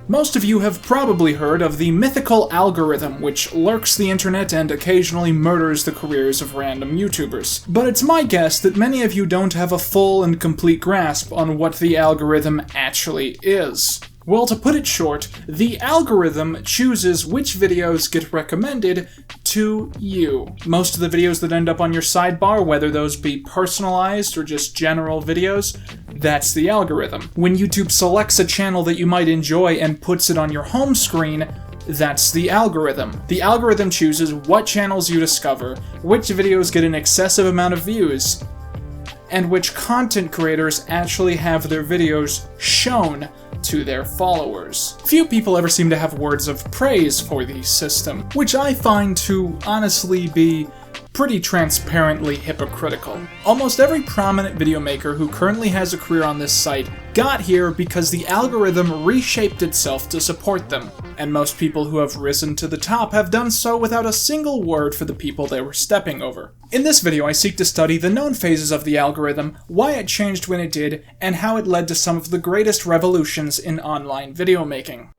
Most of you have probably heard of the mythical algorithm, which lurks the internet and occasionally murders the careers of random YouTubers. But it's my guess that many of you don't have a full and complete grasp on what the algorithm actually is. Well, to put it short, the algorithm chooses which videos get recommended to you. Most of the videos that end up on your sidebar, whether those be personalized or just general videos, that's the algorithm. When YouTube selects a channel that you might enjoy and puts it on your home screen, that's the algorithm. The algorithm chooses what channels you discover, which videos get an excessive amount of views, and which content creators actually have their videos shown to their followers. Few people ever seem to have words of praise for the system, which I find to honestly be pretty transparently hypocritical. Almost every prominent video maker who currently has a career on this site got here because the algorithm reshaped itself to support them, and most people who have risen to the top have done so without a single word for the people they were stepping over. In this video, I seek to study the known phases of the algorithm, why it changed when it did, and how it led to some of the greatest revolutions in online video making.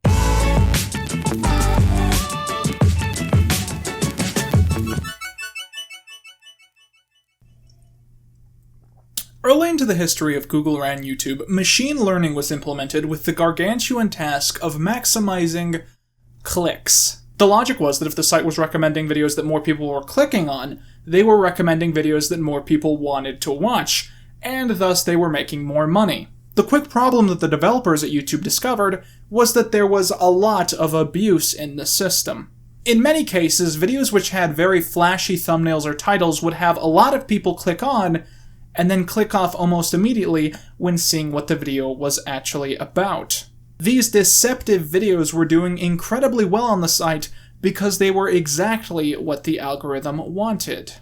Early into the history of Google ran YouTube, machine learning was implemented with the gargantuan task of maximizing clicks. The logic was that if the site was recommending videos that more people were clicking on, they were recommending videos that more people wanted to watch, and thus they were making more money. The quick problem that the developers at YouTube discovered was that there was a lot of abuse in the system. In many cases, videos which had very flashy thumbnails or titles would have a lot of people click on, and then click off almost immediately when seeing what the video was actually about. These deceptive videos were doing incredibly well on the site because they were exactly what the algorithm wanted.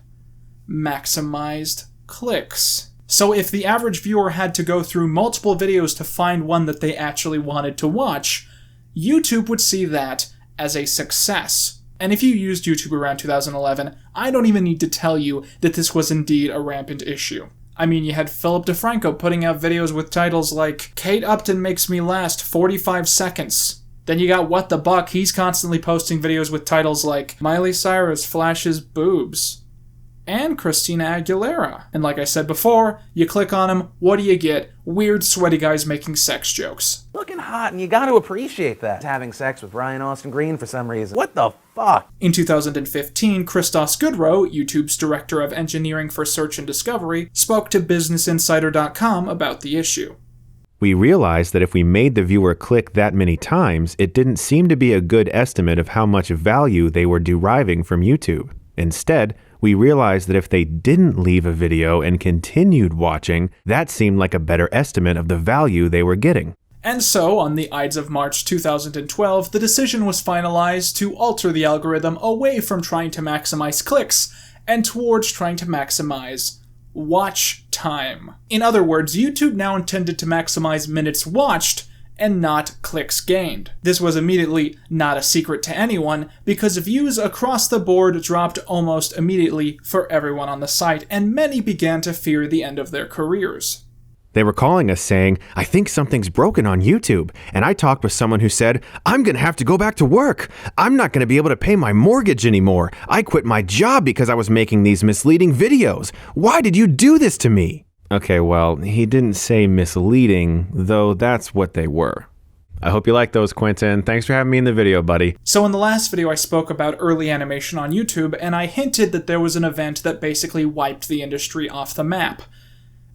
Maximized clicks. So if the average viewer had to go through multiple videos to find one that they actually wanted to watch, YouTube would see that as a success. And if you used YouTube around 2011, I don't even need to tell you that this was indeed a rampant issue. I mean, you had Philip DeFranco putting out videos with titles like, Kate Upton makes me last 45 seconds. Then you got What the Buck, he's constantly posting videos with titles like, Miley Cyrus flashes boobs. And Christina Aguilera. And like I said before, you click on them, what do you get? Weird, sweaty guys making sex jokes. Looking hot, and you gotta appreciate that. Having sex with Ryan Austin Green for some reason. What the fuck? In 2015, Christos Goodrow, YouTube's Director of Engineering for Search and Discovery, spoke to BusinessInsider.com about the issue. We realized that if we made the viewer click that many times, it didn't seem to be a good estimate of how much value they were deriving from YouTube. Instead, we realized that if they didn't leave a video and continued watching, that seemed like a better estimate of the value they were getting. And so, on the Ides of March 2012, the decision was finalized to alter the algorithm away from trying to maximize clicks and towards trying to maximize watch time. In other words, YouTube now intended to maximize minutes watched and not clicks gained. This was immediately not a secret to anyone because views across the board dropped almost immediately for everyone on the site, and many began to fear the end of their careers. They were calling us saying, I think something's broken on YouTube. And I talked with someone who said, I'm going to have to go back to work. I'm not going to be able to pay my mortgage anymore. I quit my job because I was making these misleading videos. Why did you do this to me? Okay, well, he didn't say misleading, though that's what they were. I hope you like those, Quinton. Thanks for having me in the video, buddy. So in the last video I spoke about early animation on YouTube, and I hinted that there was an event that basically wiped the industry off the map.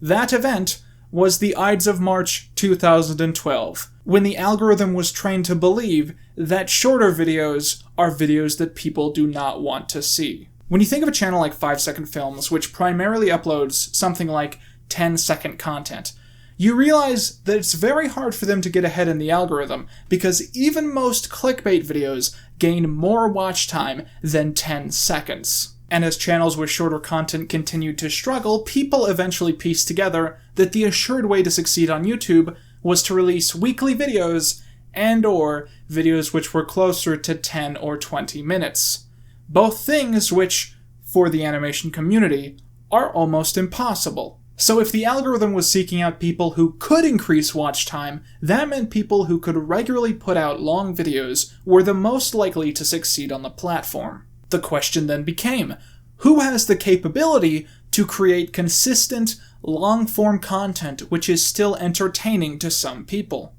That event was the Ides of March 2012, when the algorithm was trained to believe that shorter videos are videos that people do not want to see. When you think of a channel like 5 Second Films, which primarily uploads something like 10-second content, you realize that it's very hard for them to get ahead in the algorithm, because even most clickbait videos gain more watch time than 10 seconds. And as channels with shorter content continued to struggle, people eventually pieced together that the assured way to succeed on YouTube was to release weekly videos and/or videos which were closer to 10 or 20 minutes. Both things which, for the animation community, are almost impossible. So if the algorithm was seeking out people who could increase watch time, that meant people who could regularly put out long videos were the most likely to succeed on the platform. The question then became, who has the capability to create consistent, long-form content which is still entertaining to some people?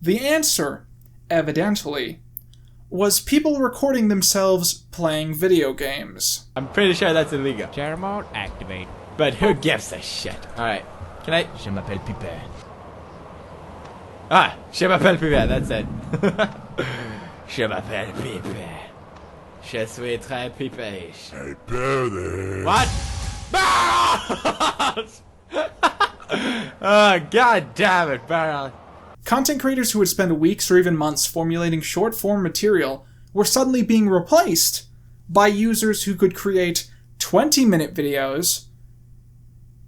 The answer, evidently, was people recording themselves playing video games. I'm pretty sure that's illegal. Share mode activate. But who gives a shit? Alright. Can I? Je m'appelle Pipet. Ah! Je m'appelle Pipet, that's it. Je m'appelle Pipet. Je suis très pipeish. Hey, Billy. What? Barrels! Oh, god damn it, Barrels. Content creators who would spend weeks or even months formulating short-form material were suddenly being replaced by users who could create 20-minute videos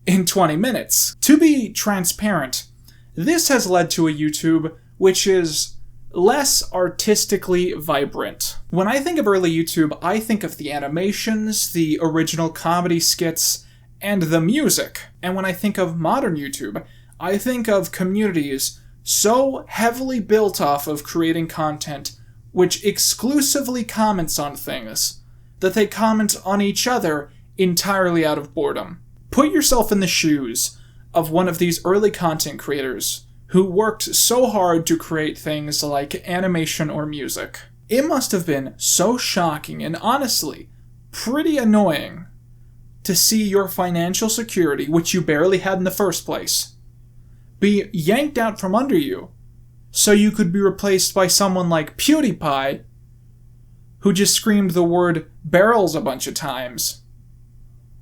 in 20 minutes. To be transparent, this has led to a YouTube which is less artistically vibrant. When I think of early YouTube, I think of the animations, the original comedy skits, and the music. And when I think of modern YouTube, I think of communities so heavily built off of creating content which exclusively comments on things that they comment on each other entirely out of boredom. Put yourself in the shoes of one of these early content creators who worked so hard to create things like animation or music. It must have been so shocking and honestly pretty annoying to see your financial security, which you barely had in the first place, be yanked out from under you so you could be replaced by someone like PewDiePie, who just screamed the word barrels a bunch of times,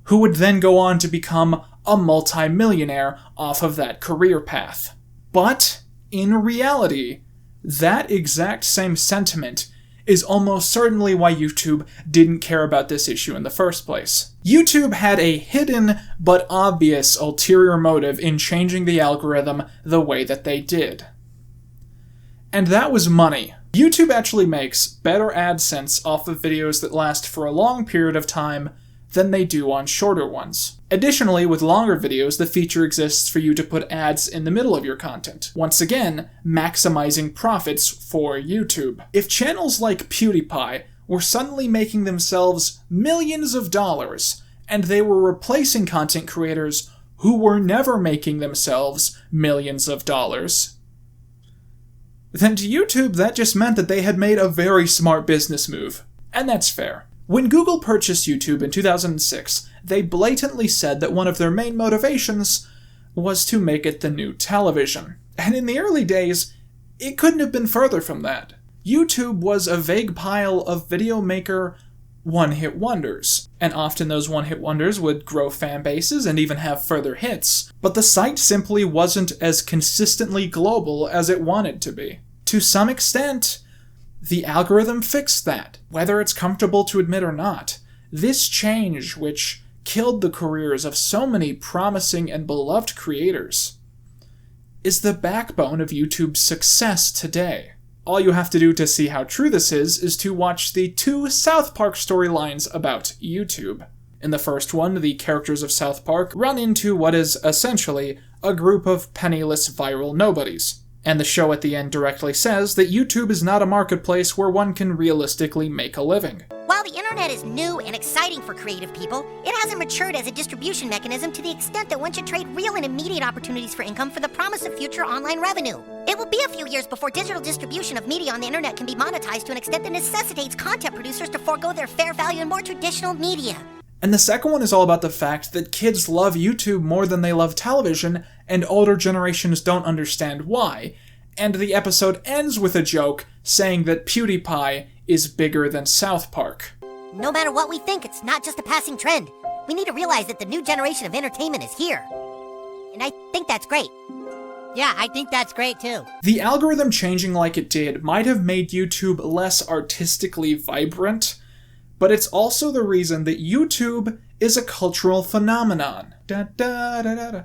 who would then go on to become a multi-millionaire off of that career path. But, in reality, that exact same sentiment is almost certainly why YouTube didn't care about this issue in the first place. YouTube had a hidden but obvious ulterior motive in changing the algorithm the way that they did. And that was money. YouTube actually makes better AdSense off of videos that last for a long period of time than they do on shorter ones. Additionally, with longer videos, the feature exists for you to put ads in the middle of your content. Once again, maximizing profits for YouTube. If channels like PewDiePie were suddenly making themselves millions of dollars, and they were replacing content creators who were never making themselves millions of dollars, then to YouTube that just meant that they had made a very smart business move. And that's fair. When Google purchased YouTube in 2006, they blatantly said that one of their main motivations was to make it the new television. And in the early days, it couldn't have been further from that. YouTube was a vague pile of video maker one-hit wonders, and often those one-hit wonders would grow fan bases and even have further hits, but the site simply wasn't as consistently global as it wanted to be. To some extent, the algorithm fixed that, whether it's comfortable to admit or not. This change, which killed the careers of so many promising and beloved creators, is the backbone of YouTube's success today. All you have to do to see how true this is to watch the 2 South Park storylines about YouTube. In the first one, the characters of South Park run into what is essentially a group of penniless viral nobodies. And the show at the end directly says that YouTube is not a marketplace where one can realistically make a living. While the internet is new and exciting for creative people, it hasn't matured as a distribution mechanism to the extent that one should trade real and immediate opportunities for income for the promise of future online revenue. It will be a few years before digital distribution of media on the internet can be monetized to an extent that necessitates content producers to forego their fair value in more traditional media. And the second one is all about the fact that kids love YouTube more than they love television, and older generations don't understand why. And the episode ends with a joke saying that PewDiePie is bigger than South Park. No matter what we think, it's not just a passing trend. We need to realize that the new generation of entertainment is here. And I think that's great. Yeah, I think that's great too. The algorithm changing like it did might have made YouTube less artistically vibrant, but it's also the reason that YouTube is a cultural phenomenon.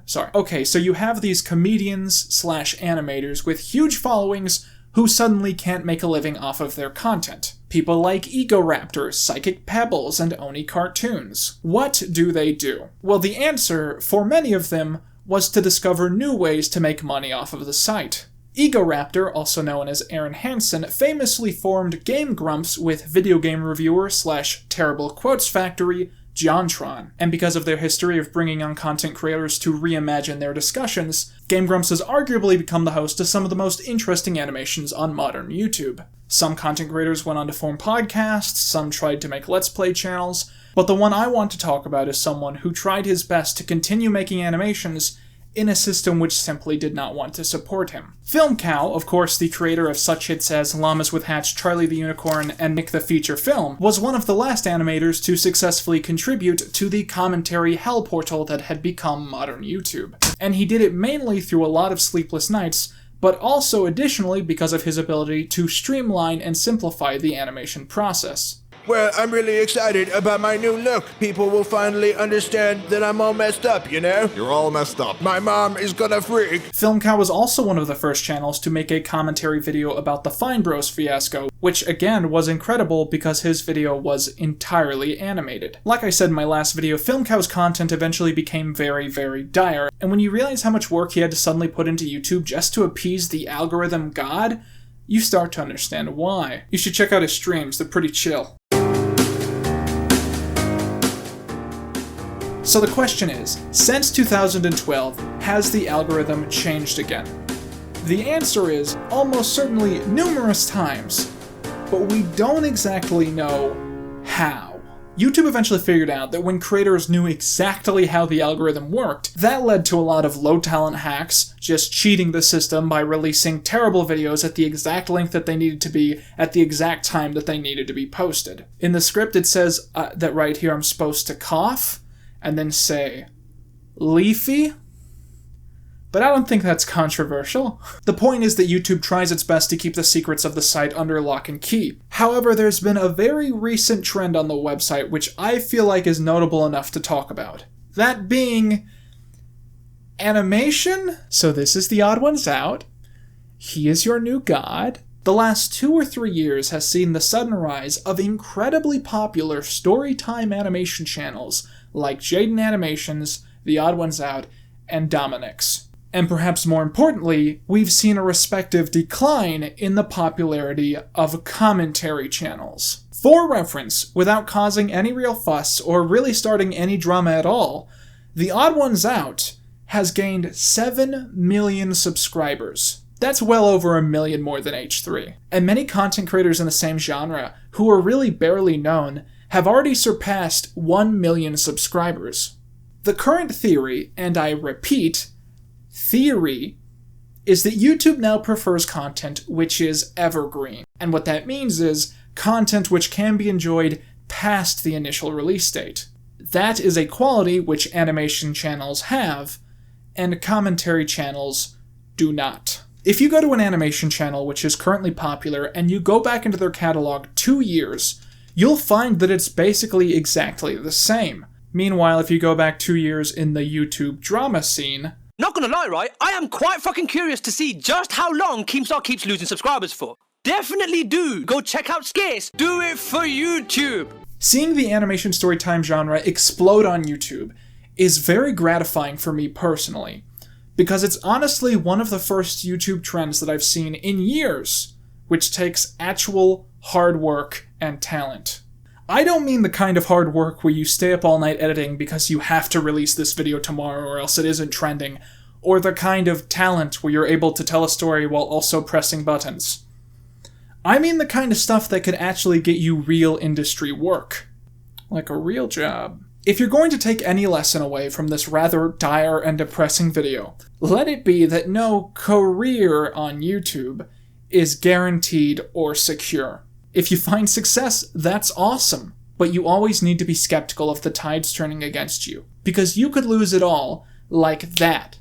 Sorry. Okay, so you have these comedians/animators with huge followings who suddenly can't make a living off of their content. People like Egoraptor, Psychic Pebbles, and Oni Cartoons. What do they do? Well, the answer, for many of them, was to discover new ways to make money off of the site. Egoraptor, also known as Aaron Hansen, famously formed Game Grumps with video game reviewer / terrible quotes factory JonTron, and because of their history of bringing on content creators to reimagine their discussions, Game Grumps has arguably become the host to some of the most interesting animations on modern YouTube. Some content creators went on to form podcasts, some tried to make Let's Play channels, but the one I want to talk about is someone who tried his best to continue making animations in a system which simply did not want to support him. Film Cow, of course the creator of such hits as Llamas with Hats, Charlie the Unicorn, and Nick the Feature Film, was one of the last animators to successfully contribute to the commentary hell portal that had become modern YouTube. And he did it mainly through a lot of sleepless nights, but also additionally because of his ability to streamline and simplify the animation process. Well, I'm really excited about my new look. People will finally understand that I'm all messed up, you know? You're all messed up. My mom is gonna freak. Film Cow was also one of the first channels to make a commentary video about the Fine Bros fiasco, which again was incredible because his video was entirely animated. Like I said in my last video, Film Cow's content eventually became very, very dire, and when you realize how much work he had to suddenly put into YouTube just to appease the algorithm god, you start to understand why. You should check out his streams, they're pretty chill. So the question is, since 2012, has the algorithm changed again? The answer is almost certainly numerous times, but we don't exactly know how. YouTube eventually figured out that when creators knew exactly how the algorithm worked, that led to a lot of low-talent hacks, just cheating the system by releasing terrible videos at the exact length that they needed to be, at the exact time that they needed to be posted. In the script it says that right here I'm supposed to cough, and then say, leafy? But I don't think that's controversial. The point is that YouTube tries its best to keep the secrets of the site under lock and key. However, there's been a very recent trend on the website which I feel like is notable enough to talk about. That being animation. So this is the Odd Ones Out. He is your new god. The last 2 or 3 years has seen the sudden rise of incredibly popular storytime animation channels like Jaden Animations, The Odd Ones Out, and Dominic's. And perhaps more importantly, we've seen a respective decline in the popularity of commentary channels. For reference, without causing any real fuss or really starting any drama at all, The Odd Ones Out has gained 7 million subscribers. That's well over 1 million more than H3. And many content creators in the same genre, who are really barely known, have already surpassed 1 million subscribers. The current theory, and I repeat, theory, is that YouTube now prefers content which is evergreen. And what that means is content which can be enjoyed past the initial release date. That is a quality which animation channels have, and commentary channels do not. If you go to an animation channel which is currently popular and you go back into their catalog 2 years, you'll find that it's basically exactly the same. Meanwhile, if you go back 2 years in the YouTube drama scene... Not gonna lie, right? I am quite fucking curious to see just how long Keemstar keeps losing subscribers for. Definitely do! Go check out Scarce! Do it for YouTube! Seeing the animation storytime genre explode on YouTube is very gratifying for me personally, because it's honestly one of the first YouTube trends that I've seen in years, which takes actual hard work and talent. I don't mean the kind of hard work where you stay up all night editing because you have to release this video tomorrow or else it isn't trending, or the kind of talent where you're able to tell a story while also pressing buttons. I mean the kind of stuff that could actually get you real industry work. Like a real job. If you're going to take any lesson away from this rather dire and depressing video, let it be that no career on YouTube is guaranteed or secure. If you find success, that's awesome, but you always need to be skeptical of the tides turning against you, because you could lose it all like that,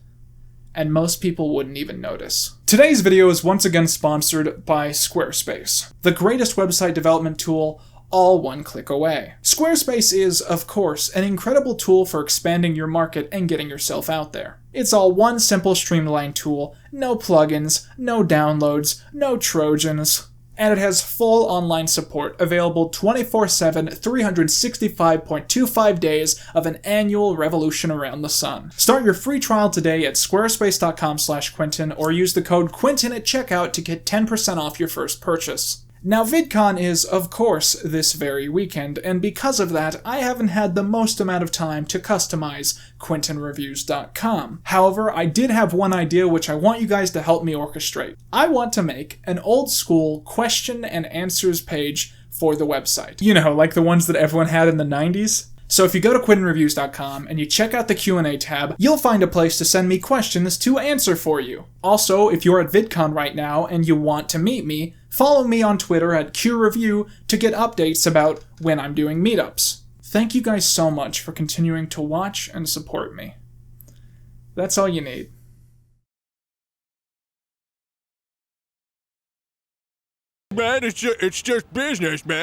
and most people wouldn't even notice. Today's video is once again sponsored by Squarespace, the greatest website development tool, all one click away. Squarespace is, of course, an incredible tool for expanding your market and getting yourself out there. It's all one simple streamlined tool, no plugins, no downloads, no Trojans. and it has full online support, available 24/7, 365.25 days of an annual revolution around the sun. Start your free trial today at squarespace.com/Quinton or use the code Quinton at checkout to get 10% off your first purchase. Now, VidCon is, of course, this very weekend, and because of that, I haven't had the most amount of time to customize QuintonReviews.com. However, I did have one idea which I want you guys to help me orchestrate. I want to make an old-school question and answers page for the website. You know, like the ones that everyone had in the 90s? So if you go to QuintonReviews.com and you check out the Q&A tab, you'll find a place to send me questions to answer for you. Also, if you're at VidCon right now and you want to meet me, follow me on Twitter at QReview to get updates about when I'm doing meetups. Thank you guys so much for continuing to watch and support me. That's all you need. Man, it's just business, man.